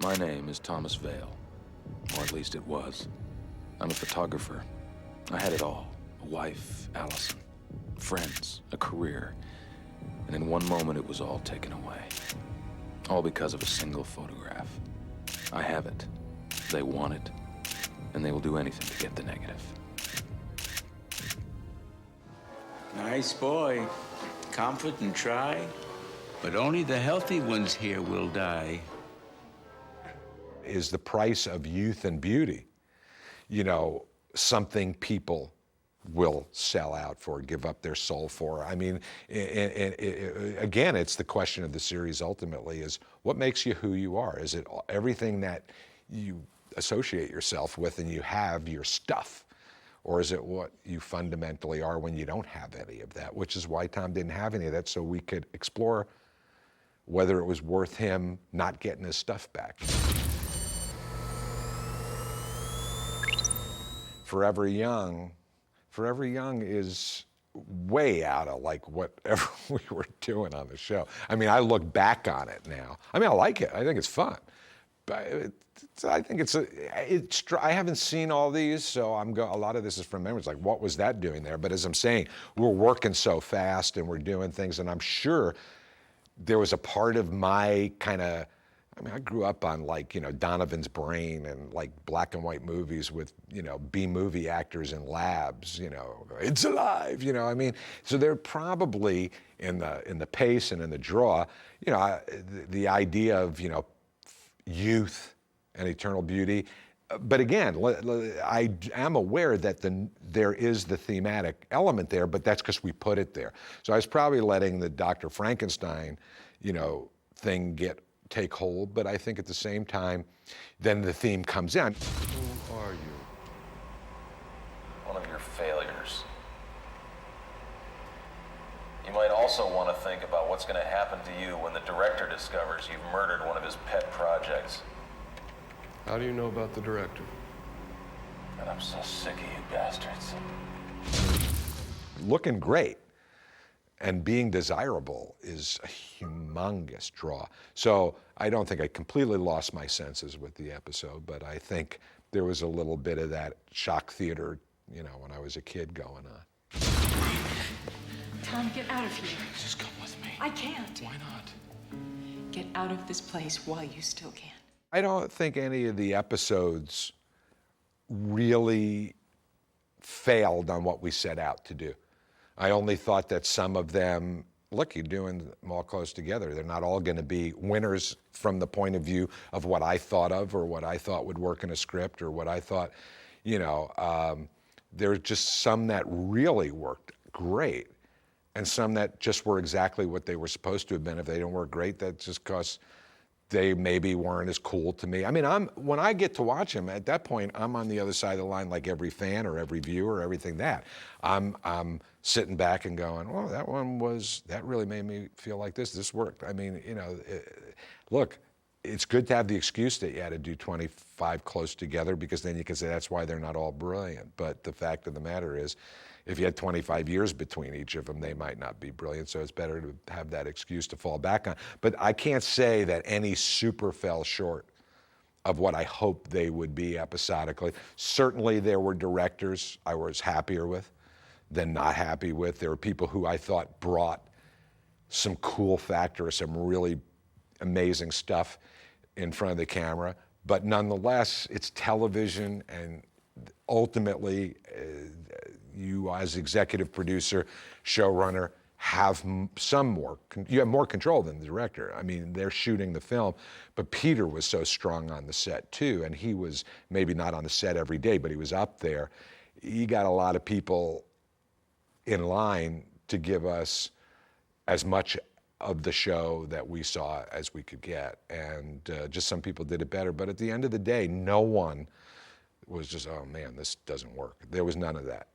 My name is Thomas Vale, or at least it was. I'm a photographer. I had it all. A wife, Allison, friends, a career. And in one moment, it was all taken away. All because of a single photograph. I have it. They want it. And they will do anything to get the negative. Nice boy. Comfort and try. But only the healthy ones here will die. Is the price of youth and beauty, you know, something people will sell out for, give up their soul for? I mean, again, it's the question of the series ultimately is what makes you who you are? Is it everything that you associate yourself with and you have your stuff? Or is it what you fundamentally are when you don't have any of that? Which is why Tom didn't have any of that, so we could explore whether it was worth him not getting his stuff back. Forever Young is way out of like whatever we were doing on the show. I mean, I look back on it now. I mean, I like it. I think it's fun. But I think I haven't seen all these, so a lot of this is from memory. It's like, what was that doing there? But as I'm saying, we're working so fast and we're doing things, and I'm sure there was a part of my I grew up on like, you know, Donovan's Brain and like black and white movies with, you know, B-movie actors in labs, you know, it's alive, you know, I mean, so they're probably in the pace and in the draw, you know, the idea of, you know, youth and eternal beauty. But again, I am aware that there is the thematic element there, but that's because we put it there. So I was probably letting the Dr. Frankenstein, you know, thing take hold, but I think at the same time, then the theme comes in. Who are you? One of your failures. You might also want to think about what's going to happen to you when the director discovers you've murdered one of his pet projects. How do you know about the director? And I'm so sick of you bastards. Looking great and being desirable is a humongous draw. So I don't think I completely lost my senses with the episode, but I think there was a little bit of that shock theater, you know, when I was a kid going on. Tom, get out of here. Just come with me. I can't. Why not? Get out of this place while you still can. I don't think any of the episodes really failed on what we set out to do. I only thought that some of them, look, you're doing them all close together. They're not all going to be winners from the point of view of what I thought of or what I thought would work in a script or what I thought, you know, there are just some that really worked great and some that just were exactly what they were supposed to have been. If they didn't work great, that's just because they maybe weren't as cool to me. I mean, when I get to watch them, at that point, I'm on the other side of the line like every fan or every viewer or everything that. I'm sitting back and going, well, that really made me feel like this worked. I mean, you know, look, it's good to have the excuse that you had to do 25 close together because then you can say that's why they're not all brilliant. But the fact of the matter is, if you had 25 years between each of them, they might not be brilliant, so it's better to have that excuse to fall back on. But I can't say that any super fell short of what I hoped they would be episodically. Certainly there were directors I was happier with than not happy with. There were people who I thought brought some cool factor, some really amazing stuff in front of the camera. But nonetheless, it's television, and ultimately, you as executive producer, showrunner, have you have more control than the director. I mean, they're shooting the film, but Peter was so strong on the set too, and he was maybe not on the set every day, but he was up there. He got a lot of people in line to give us as much of the show that we saw as we could get, and just some people did it better, but at the end of the day, no one was just, oh man, this doesn't work. There was none of that.